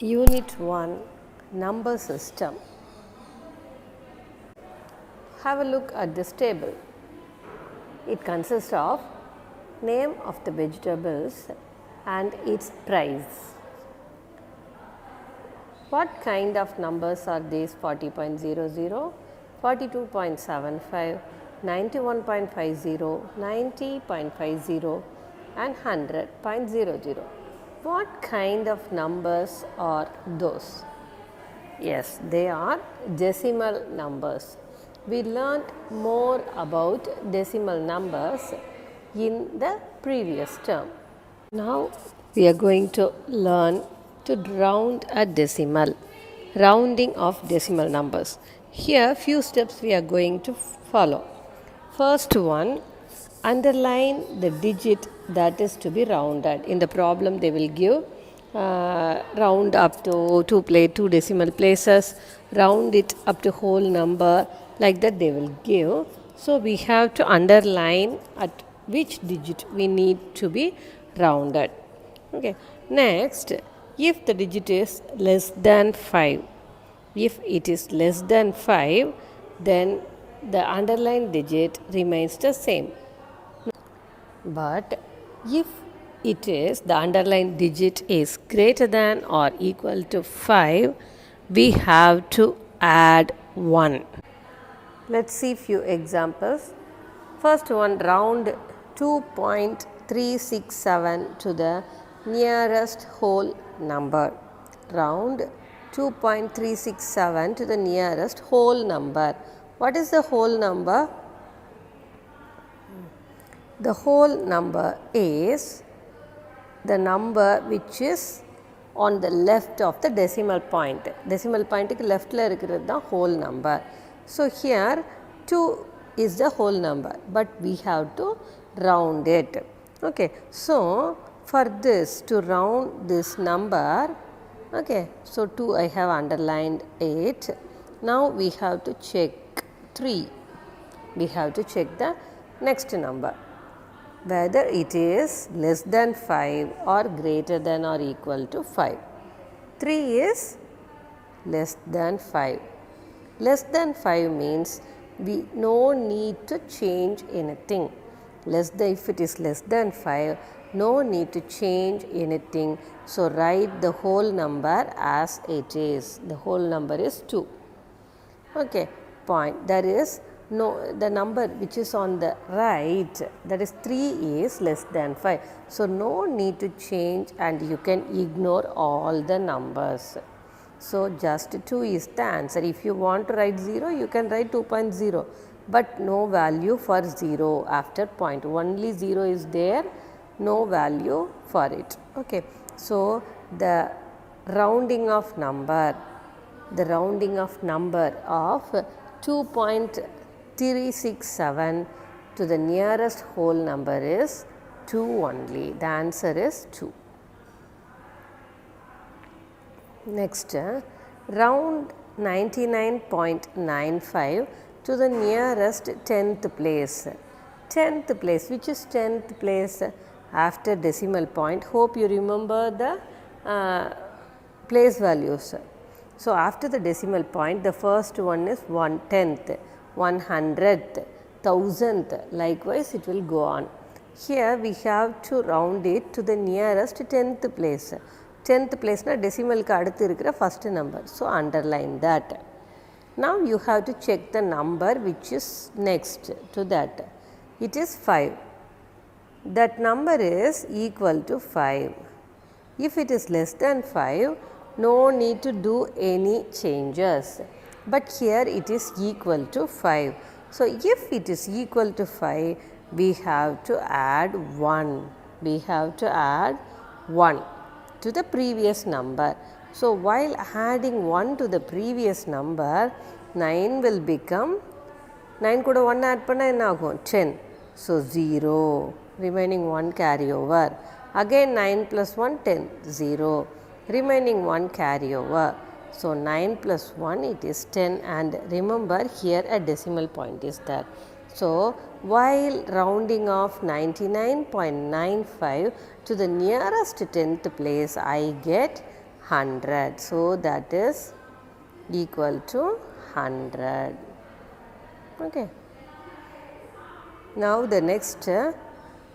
Unit 1 Number System. Have a look at this table. It consists of name of the vegetables and its price. What kind of numbers are these? 40.00, 42.75, 91.50, 90.50 and 100.00. What kind of numbers are those? Yes, they are decimal numbers. We learned more about decimal numbers in the previous term. Now we are going to learn to round a decimal, rounding of decimal numbers. Here few steps we are going to follow. First one, underline the digit that is to be rounded. In the problem they will give round up to two decimal places, round it up to whole number, like that they will give. So we have to underline at which digit we need to be rounded. Okay. Next, if the digit is less than 5, if it is less than 5, then the underlined digit remains the same. But if it is the underlined digit is greater than or equal to 5, we have to add 1. Let's see few examples. First one, round 2.367 to the nearest whole number. Round 2.367 to the nearest whole number. What is the whole number? The whole number is the number which is on the left of the decimal point. Decimal point left la irukkirathu the whole number. So here 2 is the whole number, but we have to round it. Okay. So for this, to round this number, okay, so 2 I have underlined it. Now we have to check 3. We have to check the next number, whether it is less than 5 or greater than or equal to 5. 3 is less than 5. Less than 5 means we no need to change anything. If it is less than 5, no need to change anything. So write the whole number as it is. The whole number is 2. Okay. Point. There is no, the number which is on the right, that is 3, is less than 5. So no need to change and you can ignore all the numbers. So just 2 is the answer. If you want to write 0, you can write 2.0, but no value for 0 after point. Only 0 is there, no value for it. Okay. So the rounding of number of 2.367 to the nearest whole number is 2 only. The answer is 2. Next, round 99.95 to the nearest 10th place. 10th place, which is 10th place after decimal point? Hope you remember the place values. So after the decimal point, the first one is 1/10th, 100th, 1000th, likewise it will go on. Here we have to round it to the nearest 10th place. 10th place na decimal ku aduthu irukra first number, so underline that. Now you have to check the number which is next to that. It is 5. That number is equal to 5. If it is less than 5, no need to do any changes, but here it is equal to 5. So if it is equal to 5, we have to add 1. We have to add 1 to the previous number. So while adding 1 to the previous number, 9 will become, 9 kuda 1 add panna enna agum? 10. So 0, remaining 1 carry over. Again 9 plus 1, 10, 0. Remaining 1 carry over. So 9 plus 1, it is 10, and remember here a decimal point is there. So while rounding off 99.95 to the nearest 10th place, I get 100. So that is equal to 100. Okay. Now the next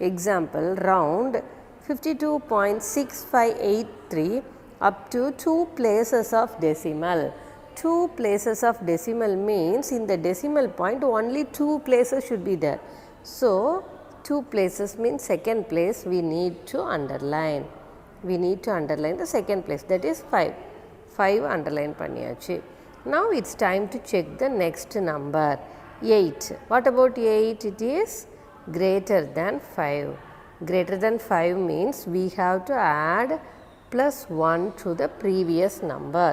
example, round 52.6583 up to 2 places of decimal. 2 places of decimal means in the decimal point only 2 places should be there. So 2 places means second place we need to underline. We need to underline the second place, that is 5. 5 underline பண்ணியாச்சு. Now it's time to check the next number, 8. What about 8? It is greater than 5. Greater than 5 means we have to add plus 1 to the previous number.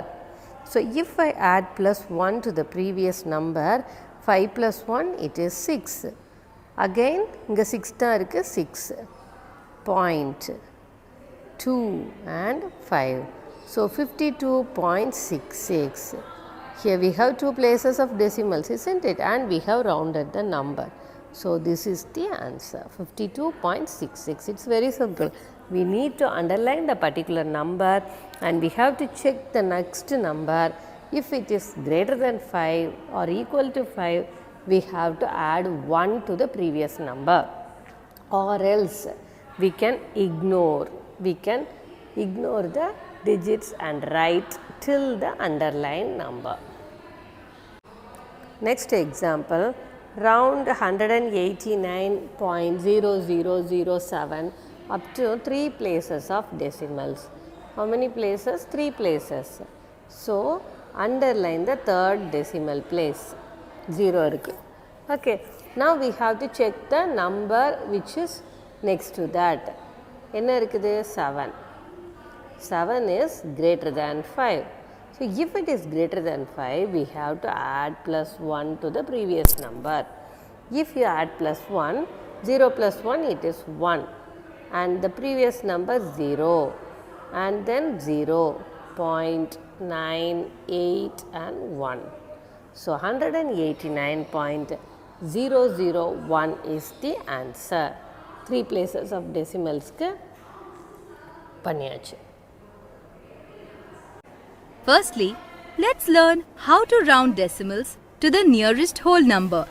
So if I add plus 1 to the previous number, 5 plus 1, it is 6. Again, இங்க 6 தான் இருக்கு, 6. Point 2 and 5. So 52.66. Here we have 2 places of decimals, isn't it? And we have rounded the number. So this is the answer, 52.66. It's very simple. We need to underline the particular number and we have to check the next number. If it is greater than 5 or equal to 5, we have to add 1 to the previous number, or else we can ignore the digits and write till the underlined number. Next example, round 189.0007 up to 3 places of decimals. How many places? 3 places. So underline the third decimal place, 0 irukku. Okay, now we have to check the number which is next to that. Enna irukudhu? 7. 7 is greater than 5. So if it is greater than 5, we have to add plus 1 to the previous number. If you add plus 1, 0 plus 1, it is 1, and the previous number 0, and then 0, 0.98 and 1. So 189.001 is the answer. 3 places of decimals ku பண்ணியாச்சு. Firstly, let's learn how to round decimals to the nearest whole number.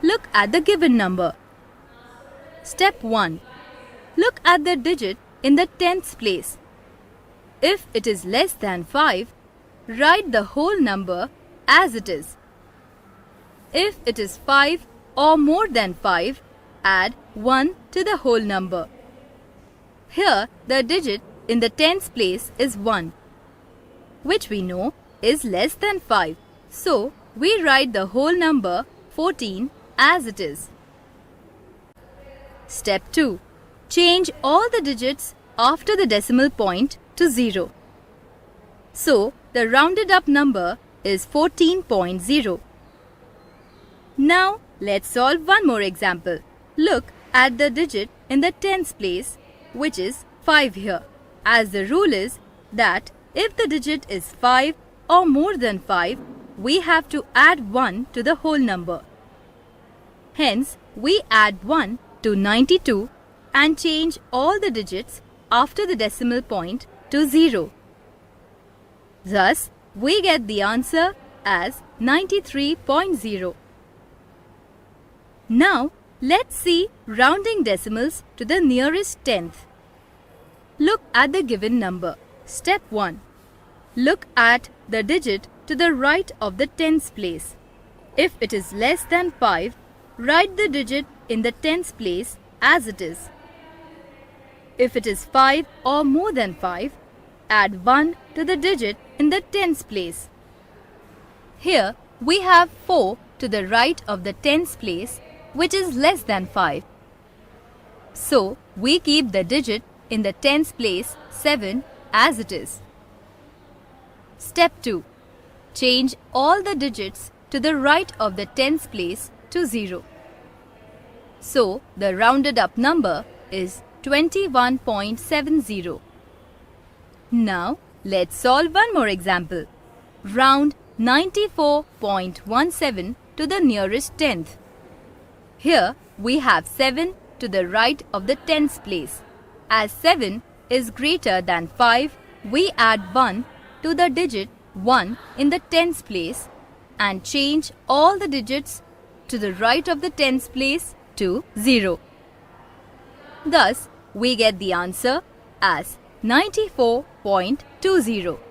Look at the given number. Step 1. Look at the digit in the tenths place. If it is less than 5, write the whole number as it is. If it is 5 or more than 5, add 1 to the whole number. Here, the digit in the tenths place is 1, which we know is less than 5. So, we write the whole number 14 as it is. Step 2. Change all the digits after the decimal point to 0. So, the rounded up number is 14.0. Now, let's solve one more example. Look at the digit in the tens place, which is 5 here, as the rule is that if the digit is 5 or more than 5, we have to add 1 to the whole number. Hence, we add 1 to 92 and change all the digits after the decimal point to 0. Thus, we get the answer as 93.0. Now, let's see rounding decimals to the nearest tenth. Look at the given number. Step 1. Look at the digit to the right of the tens place. If it is less than 5, write the digit in the tens place as it is. If it is 5 or more than 5, add 1 to the digit in the tens place. Here we have 4 to the right of the tens place, which is less than 5. So we keep the digit in the tens place 7 as it is. Step 2. Change all the digits to the right of the tens place to 0. So the rounded up number is 21.70. Now let's solve one more example. Round 94.17 to the nearest tenth. Here we have 7 to the right of the tens place, as 7 is greater than 5 we add 1 to the digit 1 in the tens place and change all the digits to the right of the tens place to 0. Thus, we get the answer as 94.20.